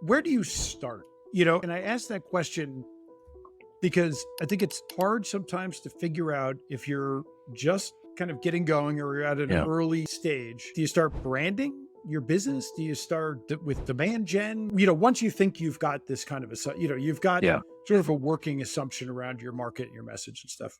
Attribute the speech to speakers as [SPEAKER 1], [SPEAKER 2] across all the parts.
[SPEAKER 1] where do you start? You know, and I ask that question because I think it's hard sometimes to figure out if you're just kind of getting going or you're at an early stage. Do you start branding your business? Do you start with demand gen? You know, once you think you've got this kind of you've got sort of a working assumption around your market, your message and stuff.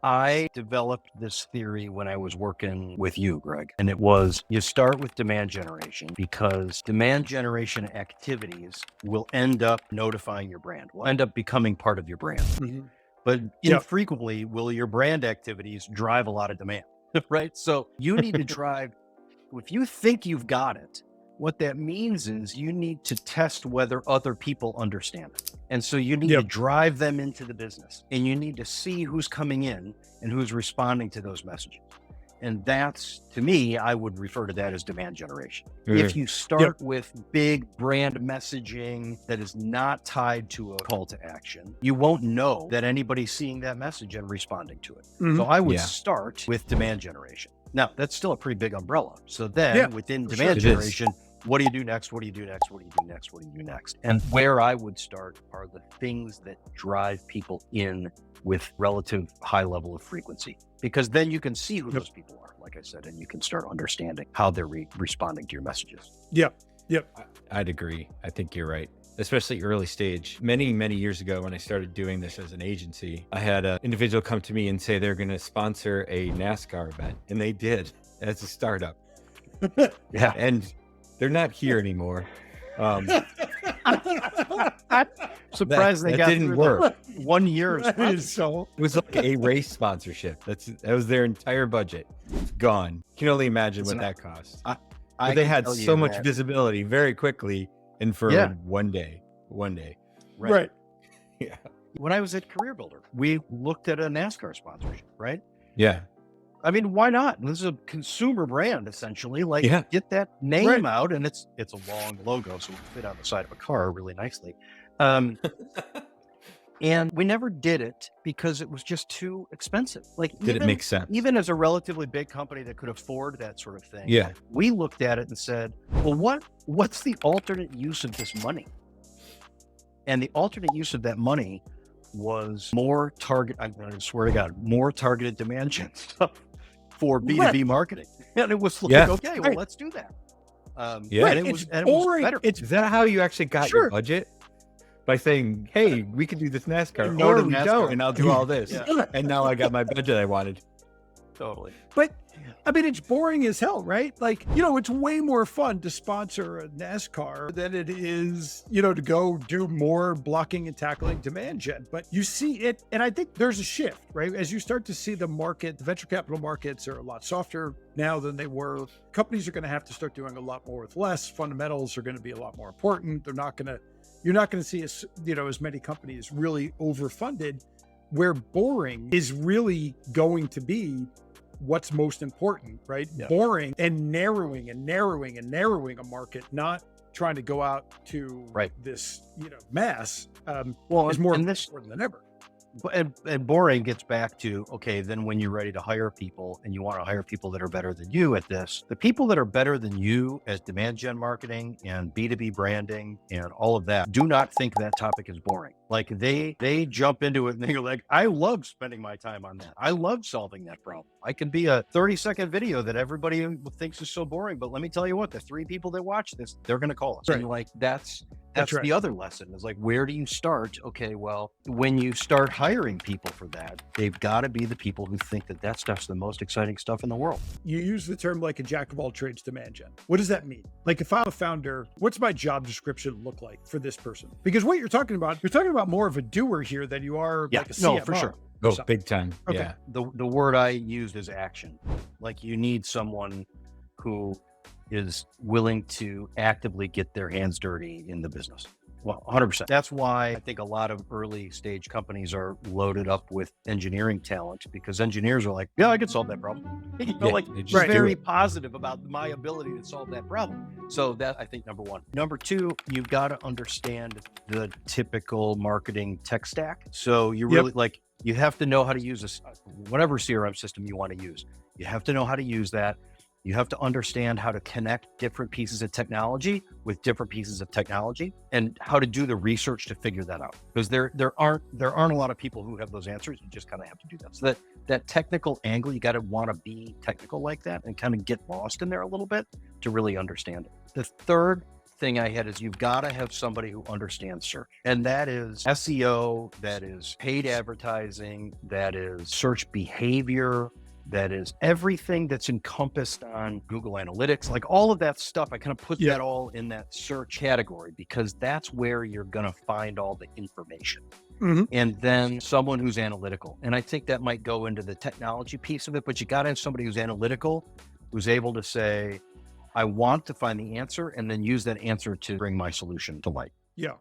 [SPEAKER 2] I developed this theory when I was working with you, Greg, and it was you start with demand generation because demand generation activities will end up notifying your brand, will end up becoming part of your brand.
[SPEAKER 1] Mm-hmm.
[SPEAKER 2] But infrequently will your brand activities drive a lot of demand, right? So you need to drive, if you think you've got it, what that means is you need to test whether other people understand it. And so you need to drive them into the business and you need to see who's coming in and who's responding to those messages. And that's, to me, I would refer to that as demand generation. Mm-hmm. If you start with big brand messaging that is not tied to a call to action, you won't know that anybody's seeing that message and responding to it. Mm-hmm. So I would start with demand generation. Now, that's still a pretty big umbrella. So then within demand generation, what do you do next? What do you do next? What do you do next? What do you do next? And where I would start are the things that drive people in with relative high level of frequency, because then you can see who those people are, like I said, and you can start understanding how they're responding to your messages.
[SPEAKER 3] I'd agree. I think you're right. Especially early stage. Many, many years ago when I started doing this as an agency, I had an individual come to me and say they're going to sponsor a NASCAR event. And they did as a startup. And they're not here anymore.
[SPEAKER 2] Surprised they got
[SPEAKER 3] didn't work.
[SPEAKER 2] 1 year.
[SPEAKER 3] It was like a race sponsorship. That was their entire budget. It's gone. You can only imagine what that cost. But they had so much visibility very quickly and for one day.
[SPEAKER 1] Right.
[SPEAKER 3] Yeah.
[SPEAKER 2] When I was at Career Builder, we looked at a NASCAR sponsorship, right?
[SPEAKER 3] Yeah.
[SPEAKER 2] I mean, why not? This is a consumer brand, essentially. Like, get that name out, and it's a long logo, so it will fit on the side of a car really nicely. And we never did it because it was just too expensive. Like,
[SPEAKER 3] did it make sense?
[SPEAKER 2] Even as a relatively big company that could afford that sort of thing, we looked at it and said, well, what's the alternate use of this money? And the alternate use of that money was more I swear to God, more targeted demand gen stuff for B2B marketing. And it was like, okay, well, let's do that.
[SPEAKER 1] And it was better.
[SPEAKER 3] Is that how you actually got your budget? By saying, hey, we can do this NASCAR, or we don't, and I'll do all this. And now I got my budget I wanted.
[SPEAKER 2] Totally.
[SPEAKER 1] But I mean, it's boring as hell, right? Like, you know, it's way more fun to sponsor a NASCAR than it is, you know, to go do more blocking and tackling demand gen. But you see it, and I think there's a shift, right? As you start to see the market, the venture capital markets are a lot softer now than they were. Companies are going to have to start doing a lot more with less. Fundamentals are going to be a lot more important. You're not going to see as many companies really overfunded, where boring is really going to be what's most important, right? Boring and narrowing a market, not trying to go out to this, mass, is more important than ever.
[SPEAKER 2] And boring gets back to, okay, then when you're ready to hire people and you want to hire people that are better than you at this, the people that are better than you as demand gen marketing and B2B branding and all of that do not think that topic is boring. Like they jump into it and they're like, I love spending my time on that. I love solving that problem. I can be a 30-second video that everybody thinks is so boring, but let me tell you what, the 3 people that watch this, they're going to call us. Right. And like, that's right. The other lesson is like, where do you start? Okay, well, when you start hiring people for that, they've got to be the people who think that stuff's the most exciting stuff in the world.
[SPEAKER 1] You use the term like a jack of all trades demand gen. What does that mean? Like, if I'm a founder, what's my job description look like for this person? Because what you're talking about more of a doer here than you are like a CMO.
[SPEAKER 2] No, for sure.
[SPEAKER 3] Oh, big time.
[SPEAKER 1] Okay.
[SPEAKER 3] Yeah.
[SPEAKER 2] The word I used is action. Like, you need someone who is willing to actively get their hands dirty in the business. Well, 100%. That's why I think a lot of early stage companies are loaded up with engineering talent, because engineers are like, yeah, I could solve that problem. Very positive about my ability to solve that problem. So that, I think, number one. Number two, you've got to understand the typical marketing tech stack. So you really you have to know how to use whatever CRM system you want to use. You have to know how to use that. You have to understand how to connect different pieces of technology with different pieces of technology and how to do the research to figure that out. Because there aren't a lot of people who have those answers. You just kind of have to do that. So that technical angle, you got to want to be technical like that and kind of get lost in there a little bit to really understand it. The third thing I had is you've got to have somebody who understands search. And that is SEO, that is paid advertising, that is search behavior, that is everything that's encompassed on Google Analytics, like all of that stuff. I kind of put that all in that search category because that's where you're going to find all the information. And then someone who's analytical. And I think that might go into the technology piece of it, but you got to have somebody who's analytical, who's able to say, I want to find the answer and then use that answer to bring my solution to light.
[SPEAKER 1] Yeah.